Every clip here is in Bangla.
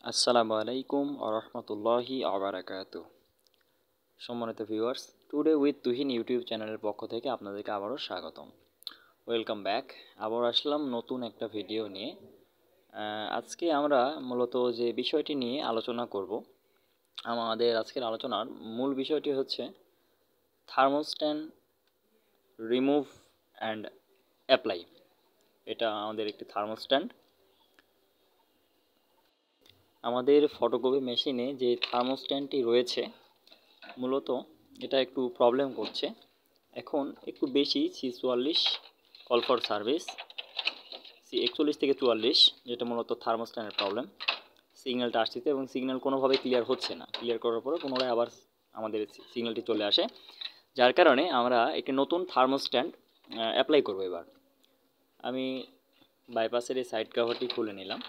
আসসালামু আলাইকুম আরহামতুল্লাহি আবারাকাতু। সম্মানিত viewers, today with Tuhin YouTube চ্যানেলের পক্ষ থেকে আপনাদেরকে আবারও স্বাগতম। Welcome back. আবার আসলাম নতুন একটা ভিডিও নিয়ে। আজকে আমরা মূলত যে বিষয়টি নিয়ে আলোচনা করব, আমাদের আজকের আলোচনার মূল বিষয়টি হচ্ছে থার্মোস্ট্যাট রিমুভ অ্যান্ড অ্যাপ্লাই। এটা আমাদের একটি থার্মোস্ট্যাট। আমাদের ফটোকপি মেশিনে যে থার্মোস্ট্যাটটি রয়েছে, মূলত এটা একটু প্রবলেম করছে। এখন একটু বেশি C44 call for service, C41 থেকে 44, যেটা মূলত থার্মোস্ট্যাটের প্রবলেম। সিগন্যালটা আসছে এবং সিগন্যাল কোনোভাবে ক্লিয়ার হচ্ছে না। ক্লিয়ার করার পরে পুনরায় আবার আমাদের সিগন্যালটি চলে আসে, যার কারণে আমরা একটি নতুন থার্মোস্ট্যাট অ্যাপ্লাই করবো। এবার আমি বাইপাসের এই সাইড কভারটি খুলে নিলাম,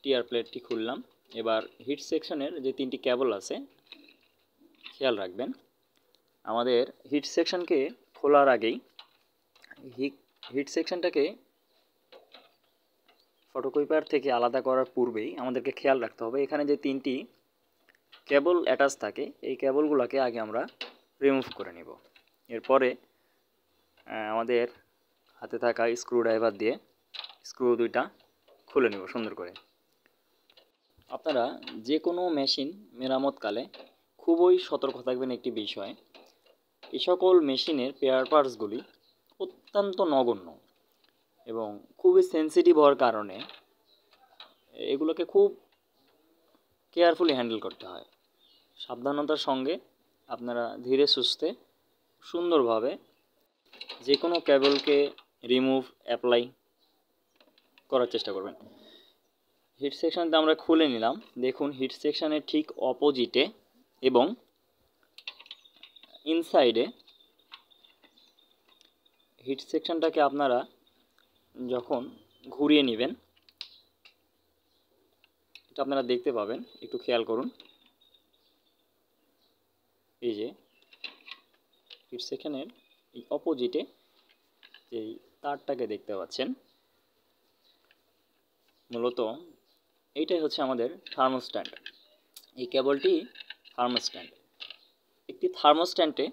টিয়ার প্লেটটি খুললাম। এবার হিট সেকশনের যে 3টি কেবল আছে, খেয়াল রাখবেন আমাদের হিট সেকশনকে খোলার আগেই, হিট সেকশনটাকে ফটোকপিয়ার থেকে আলাদা করার পূর্বেই আমাদেরকে খেয়াল রাখতে হবে এখানে যে 3টি কেবল অ্যাটাচ থাকে, এই কেবলগুলোকে আগে আমরা রিমুভ করে নিব। এরপরে আমাদের হাতে থাকা স্ক্রু ড্রাইভার দিয়ে স্ক্রু দুইটা খুলে নিব সুন্দর করে। আপনারা যে কোনো মেশিন মেরামতকালে খুবই সতর্ক থাকবেন একটি বিষয়, এই সকল মেশিনের পেয়ার পার্টসগুলি অত্যন্ত নগণ্য এবং খুবই সেন্সিটিভ হওয়ার কারণে এগুলোকে খুব কেয়ারফুলি হ্যান্ডেল করতে হয়। সাবধানতার সঙ্গে আপনারা ধীরে সুস্থে সুন্দরভাবে যে কোনো কেবলকে রিমুভ অ্যাপ্লাই করার চেষ্টা করবেন। হিট সেকশনটা আমরা খুলে নিলাম। দেখুন হিট সেকশনের ঠিক অপোজিটে এবং ইনসাইডে হিট সেকশনটাকে আপনারা যখন ঘুরিয়ে নেবেন, এটা আপনারা দেখতে পাবেন, একটু খেয়াল করুন। এই যে হিট সেকশনের এই অপোজিটে যেই তারটাকে দেখতে পাচ্ছেন, মূলত এইটাই হচ্ছে আমাদের থার্মোস্ট্যাট। এই কেবলটি থার্মোস্ট্যাট। একটি থার্মোস্ট্যাটে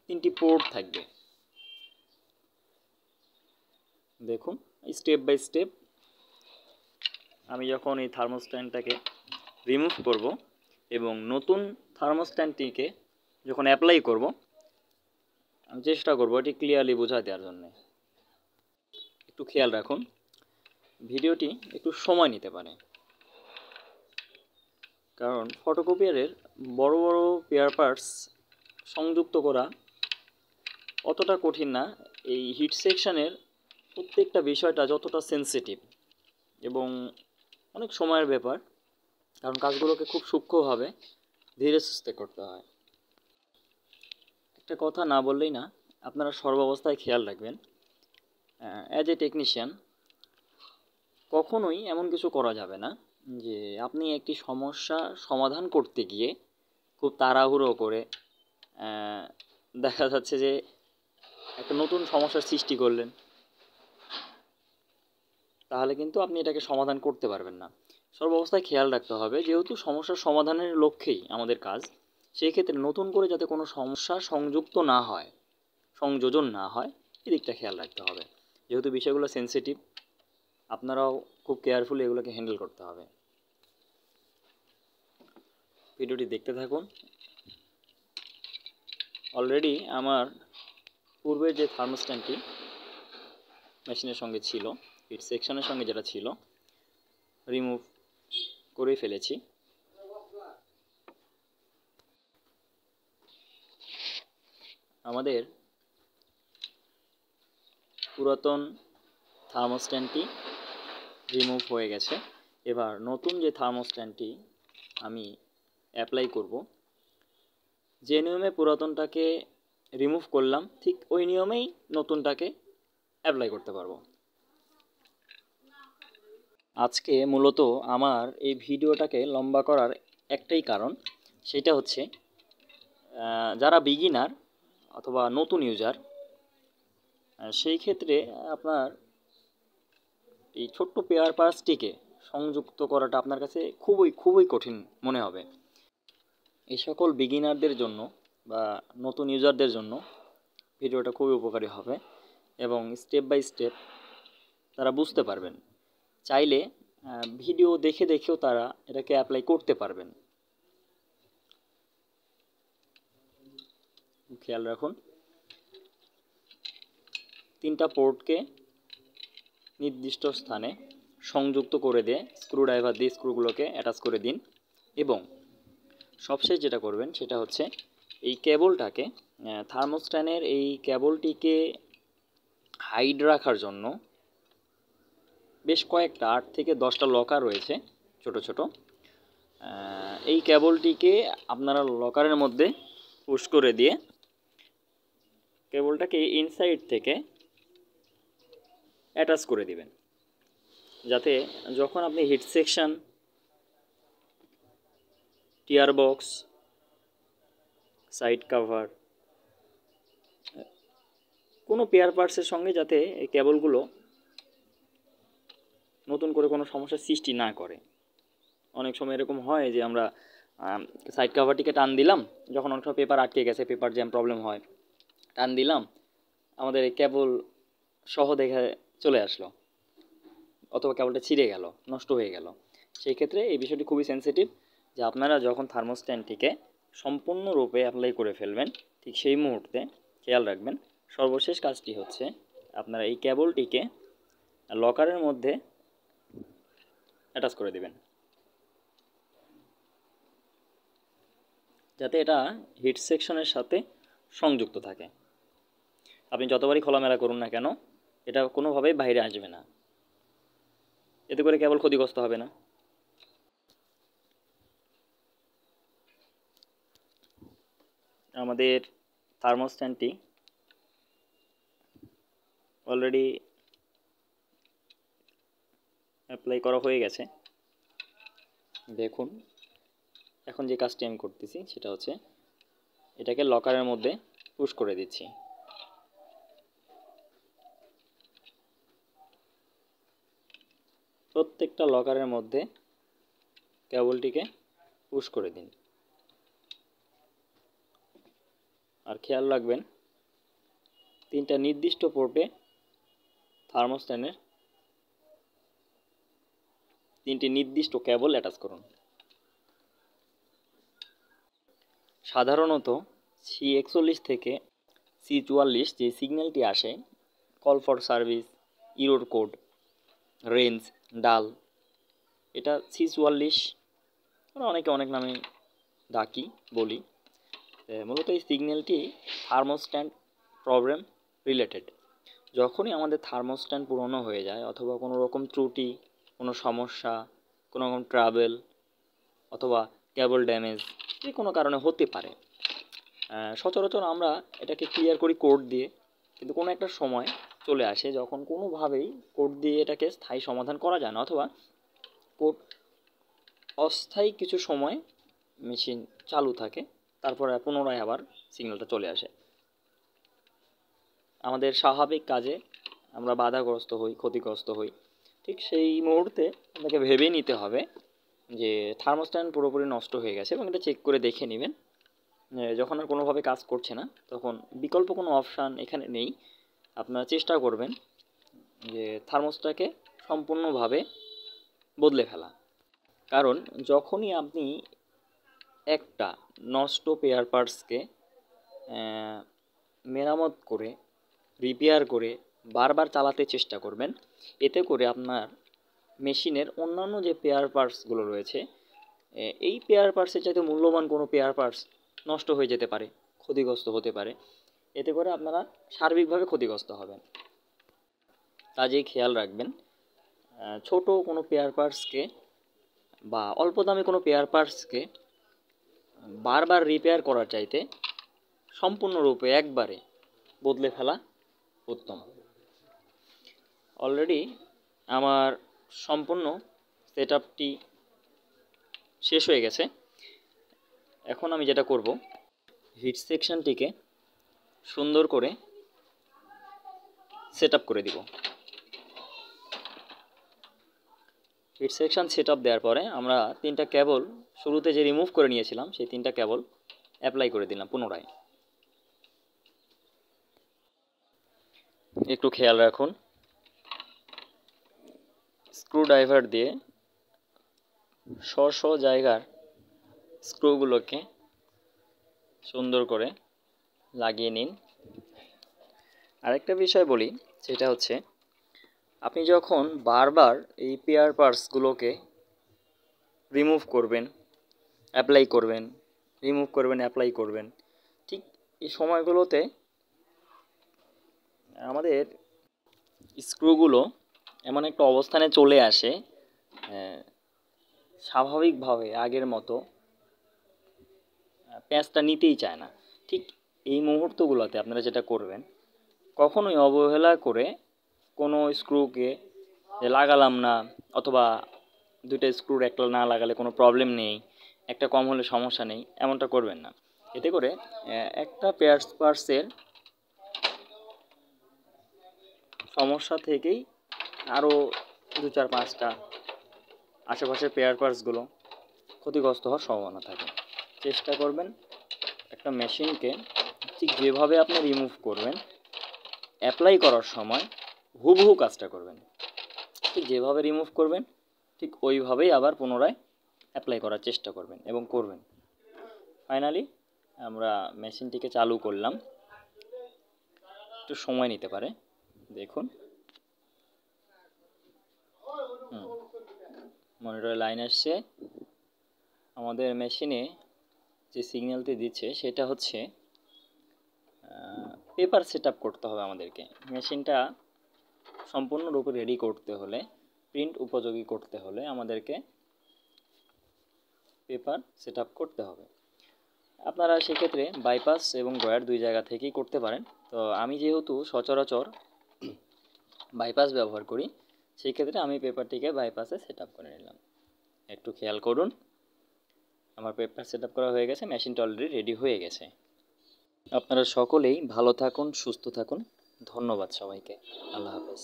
3টি পোর্ট থাকবে। দেখুন স্টেপ বাই স্টেপ আমি যখন এই থার্মোস্ট্যাটটাকে রিমুভ করব এবং নতুন থার্মোস্ট্যাটটিকে যখন অ্যাপ্লাই করব, আমি চেষ্টা করব এটি ক্লিয়ারলি বোঝা দেওয়ার জন্য। একটু খেয়াল রাখুন, ভিডিওটি একটু সময় নিতে পারে, কারণ ফটোকপিয়ারের বড় বড় পেয়ার পার্টস সংযুক্ত করা অতটা কঠিন না। এই হিট সেকশনের প্রত্যেকটা বিষয়টা যতটা সেন্সিটিভ এবং অনেক সময়ের ব্যাপার, কারণ কাজগুলোকে খুব সূক্ষ্মভাবে ধীরে সুস্থে করতে হয়। একটা কথা না বললেই না, আপনারা সর্বাবস্থায় খেয়াল রাখবেন, অ্যাজ এ টেকনিশিয়ান কখনোই এমন কিছু করা যাবে না যে আপনি একটি সমস্যা সমাধান করতে গিয়ে খুব তাড়াহুড়ো করে দেখা যাচ্ছে যে একটা নতুন সমস্যার সৃষ্টি করলেন, তাহলে কিন্তু আপনি এটাকে সমাধান করতে পারবেন না। সর্বাবস্থায় খেয়াল রাখতে হবে, যেহেতু সমস্যার সমাধানের লক্ষ্যেই আমাদের কাজ, সেই ক্ষেত্রে নতুন করে যাতে কোনো সমস্যা সংযুক্ত না হয়, সংযোজন না হয়, এদিকটা খেয়াল রাখতে হবে। যেহেতু বিষয়গুলো সেন্সিটিভ, আপনারাও খুব কেয়ারফুলি এগুলোকে হ্যান্ডেল করতে হবে। ভিডিওটি দেখতে থাকুন। অলরেডি আমার পূর্বের যে থার্মোস্ট্যাটটি মেশিনের সঙ্গে ছিল, হিট সেকশনের সঙ্গে যেটা ছিল, রিমুভ করেই ফেলেছি। আমাদের পুরাতন থার্মোস্ট্যাটটি রিমুভ হয়ে গেছে। এবার নতুন যে থার্মোস্ট্যাটটি আমি অ্যাপ্লাই করব, যে নিয়মে পুরাতনটাকে রিমুভ করলাম ঠিক ওই নিয়মেই নতুনটাকে অ্যাপ্লাই করতে পারবো। আজকে মূলত আমার এই ভিডিওটাকে লম্বা করার একটাই কারণ, সেটা হচ্ছে যারা বিগিনার অথবা নতুন ইউজার, সেই ক্ষেত্রে আপনার এই ছোট্ট পেয়ার পার্টসটিকে সংযুক্ত করাটা আপনার কাছে খুবই খুবই কঠিন মনে হবে। এই সকল বিগিনারদের জন্য বা নতুন ইউজারদের জন্য ভিডিওটা খুবই উপকারী হবে এবং স্টেপ বাই স্টেপ তারা বুঝতে পারবেন। চাইলে ভিডিও দেখে দেখেও তারা এটাকে অ্যাপ্লাই করতে পারবেন। খেয়াল রাখুন, 3টা পোর্টকে নির্দিষ্ট স্থানে সংযুক্ত করে দিয়ে স্ক্রুড্রাইভার দিয়ে স্ক্রুগুলোকে অ্যাটাচ করে দিন এবং সবশেষ যেটা করবেন সেটা হচ্ছে এই কেবলটাকে থার্মোস্ট্যানের এই কেবলটিকে হাইড রাখার জন্য বেশ কয়েকটা 8 থেকে 10টা লকার রয়েছে ছোট ছোট। এই কেবলটিকে আপনারা লকারের মধ্যে পুশ করে দিয়ে কেবলটাকে ইনসাইড থেকে অ্যাটাচ করে দিবেন, যাতে যখন আপনি হিট সেকশন, টিয়ার বক্স, সাইড কাভার কোনো পেয়ার পার্টসের সঙ্গে যাতে এই কেবলগুলো নতুন করে কোনো সমস্যার সৃষ্টি না করে। অনেক সময় এরকম হয় যে আমরা সাইড কাভারটিকে টান দিলাম, যখন অনেক সময় পেপার আটকে গেছে, পেপার জ্যাম প্রবলেম হয়, টান দিলাম, আমাদের এই কেবল সহ দেখে চলে আসলো, অথবা কেবলটা ছিঁড়ে গেল, নষ্ট হয়ে গেল। সেই ক্ষেত্রে এই বিষয়টি খুবই সেন্সিটিভ যে আপনারা যখন থার্মোস্ট্যান্ডটিকে সম্পূর্ণরূপে অ্যাপ্লাই করে ফেলবেন, ঠিক সেই মুহূর্তে খেয়াল রাখবেন সর্বশেষ কাজটি হচ্ছে আপনারা এই কেবলটিকে লকারের মধ্যে অ্যাটাচ করে দেবেন, যাতে এটা হিট সেকশনের সাথে সংযুক্ত থাকে। আপনি যতবারই খোলামেলা করুন না কেন, এটা কোনোভাবেই বাইরে আসবে না, এতে করে কেবল ক্ষতিগ্রস্ত হবে না। আমাদের থার্মোস্ট্যান্ডটি অলরেডি অ্যাপ্লাই করা হয়ে গেছে। দেখুন, এখন যে কাজটি আমি করতেছি সেটা হচ্ছে এটাকে লকারের মধ্যে পুশ করে দিচ্ছি। প্রত্যেকটা লকারের মধ্যে কেবলটিকে পুশ করে দিন। আর খেয়াল রাখবেন 3টা নির্দিষ্ট পোর্টে থার্মোস্ট্যান্ডের 3টি নির্দিষ্ট কেবল অ্যাটাচ করুন। সাধারণত C41 থেকে C44 যে সিগন্যালটি আসে, call for service, error code, range, ডাল, এটা C44, আমরা অনেকে অনেক নামে ডাকি বলি। মূলত এই সিগন্যালটি থার্মোস্ট্যান্ড প্রবলেম রিলেটেড। যখনই আমাদের থার্মোস্ট্যান্ড পুরনো হয়ে যায় অথবা কোনো রকম ত্রুটি, কোনো সমস্যা, কোনো রকম ট্রাবেল অথবা কেবল ড্যামেজ যে কোনো কারণে হতে পারে, সচরাচর আমরা এটাকে ক্লিয়ার করি কোড দিয়ে, কিন্তু কোনো একটা সময় চলে আসে যখন কোনোভাবেই কোড দিয়ে এটাকে স্থায়ী সমাধান করা যায় না, অথবা কোড অস্থায়ী কিছু সময় মেশিন চালু থাকে, তারপরে পুনরায় আবার সিগন্যালটা চলে আসে। আমাদের স্বাভাবিক কাজে আমরা বাধাগ্রস্ত হই, ক্ষতিগ্রস্ত হই। ঠিক সেই মুহূর্তে আপনাকে ভেবে নিতে হবে যে থার্মোস্ট্যান্ড পুরোপুরি নষ্ট হয়ে গেছে, এবং এটা চেক করে দেখে নেবেন। যখন আর কোনোভাবে কাজ করছে না তখন বিকল্প কোনো অপশান এখানে নেই। আপনারা চেষ্টা করবেন যে থার্মোস্ট্যাটকে সম্পূর্ণভাবে বদলে ফেলা। কারণ যখনই আপনি একটা নষ্ট পেয়ার পার্টসকে মেরামত করে, রিপেয়ার করে বারবার চালাতে চেষ্টা করবেন, এতে করে আপনার মেশিনের অন্যান্য যে পেয়ার পার্টসগুলো রয়েছে, এই পেয়ার পার্টসের চাইতে মূল্যবান কোনো পেয়ার পার্টস নষ্ট হয়ে যেতে পারে, ক্ষতিগ্রস্ত হতে পারে। এতে করে আপনারা সার্বিকভাবে ক্ষতিগ্রস্ত হবেন। কাজেই খেয়াল রাখবেন ছোট কোনো পেয়ার পার্টসকে বা অল্প দামি কোনো পেয়ার পার্টসকে বারবার রিপেয়ার করার চাইতে সম্পূর্ণরূপে একবারে বদলে ফেলা উত্তম। অলরেডি আমার সম্পূর্ণ সেটআপটি শেষ হয়ে গেছে। এখন আমি যেটা করব, হিট সেকশনটিকে সুন্দর করে সেটআপ করে দিব। হিট সেকশন সেট আপ দেওয়ার পরে আমরা 3টা কেবল শুরুতে যে রিমুভ করে নিয়েছিলাম সেই 3টা কেবল অ্যাপ্লাই করে দিলাম পুনরায়। একটু খেয়াল রাখুন, স্ক্রু ড্রাইভার দিয়ে স্ব জায়গার স্ক্রুগুলোকে সুন্দর করে লাগিয়ে নিন। আরেকটা বিষয় বলি, সেটা হচ্ছে আপনি যখন বারবার এই পেয়ার পার্টসগুলোকে রিমুভ করবেন, অ্যাপ্লাই করবেন, রিমুভ করবেন, অ্যাপ্লাই করবেন, ঠিক এই সময়গুলোতে আমাদের স্ক্রুগুলো এমন একটা অবস্থানে চলে আসে, স্বাভাবিকভাবে আগের মতো প্যাঁচটা নিতেই চায় না। ঠিক এই মুহূর্তগুলোতে আপনারা যেটা করবেন, কখনোই অবহেলা করে কোনো স্ক্রুকে যে লাগালাম না, অথবা 2টা স্ক্রুর একটা না লাগালে কোনো প্রবলেম নেই, একটা কম হলে সমস্যা নেই, এমনটা করবেন না। এতে করে একটা পার্টসের সমস্যা থেকেই আরও 2-4-5টা আশেপাশের পেয়ার পার্টসগুলো ক্ষতিগ্রস্ত হওয়ার সম্ভাবনা থাকে। চেষ্টা করবেন একটা মেশিনকে ঠিক যেভাবে আপনি রিমুভ করবেন, অ্যাপ্লাই করার সময় হুবহু কাজটা করবেন। ঠিক যেভাবে রিমুভ করবেন ঠিক ওইভাবেই আবার পুনরায় অ্যাপ্লাই করার চেষ্টা করবেন এবং করবেন। ফাইনালি আমরা মেশিনটিকে চালু করলাম, একটু সময় নিতে পারে। দেখুন, মনিটরে লাইন আসছে। আমাদের মেশিনে যে সিগন্যালটি দিচ্ছে সেটা হচ্ছে পেপার সেট আপ করতে হবে আমাদেরকে। মেশিনটা সম্পূর্ণরূপে রেডি করতে হলে, প্রিন্ট উপযোগী করতে হলে আমাদেরকে পেপার সেট আপ করতে হবে। আপনারা সেক্ষেত্রে বাইপাস এবং ড্রয়ার 2 জায়গা থেকেই করতে পারেন। তো আমি যেহেতু সচরাচর বাইপাস ব্যবহার করি, সেই ক্ষেত্রে আমি পেপারটিকে বাইপাসে সেট আপ করে নিলাম। একটু খেয়াল করুন, আমার পেপার সেট আপ করা হয়ে গেছে, মেশিনটা অলরেডি রেডি হয়ে গেছে। আপনারা সকলেই ভালো থাকুন, সুস্থ থাকুন। ধন্যবাদ সবাইকে। আল্লাহ হাফেজ।